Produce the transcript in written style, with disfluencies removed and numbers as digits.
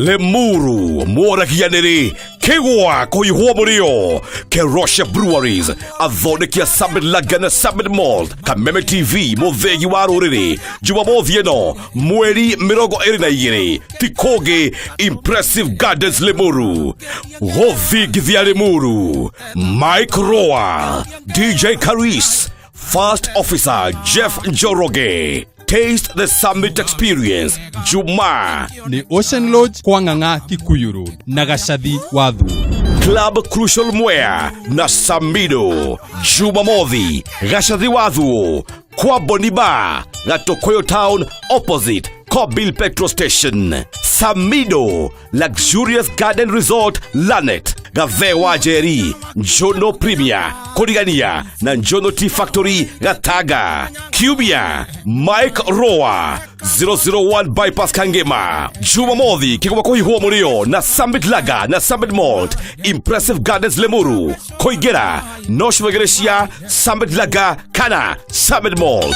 Limuru, Morakianeri, Kewa, Koihua Murio, Kerosha Breweries, Avonekia Summit Lagana Summit Malt, Kameme TV, Movegi Waruri, Jumamovieno, Mueri Mirogo Erinayiri, Tikoge, Impressive Gardens-Limuru, Hovig Limuru, Mike Roa, DJ Caris, First Officer Jeff Njoroge. Taste the Summit Experience, Juma. Ni Ocean Lodge kwa Nganga Kikuyu Road, Nagashathi Wadhu. Club Crucial Mwea na Samido, Jumamothi, Gashathi Wadhu, kwa Boniba, na Tokoyo Town opposite Kobil Petrol Station. Samido, Luxurious Garden Resort, Lanet. Gavewa Jerry, Njono Premier, Kodigania, na Njono Tea Factory, Gataga. Cubia, Mike Roa, 001 Bypass Kangema. Jumamothi, Kikoma Koihua Murio, na Summit Laga, na Summit Malt, Impressive Gardens-Limuru, Koigera, Noshwegeresia, Summit Laga, Kana, Summit Malt.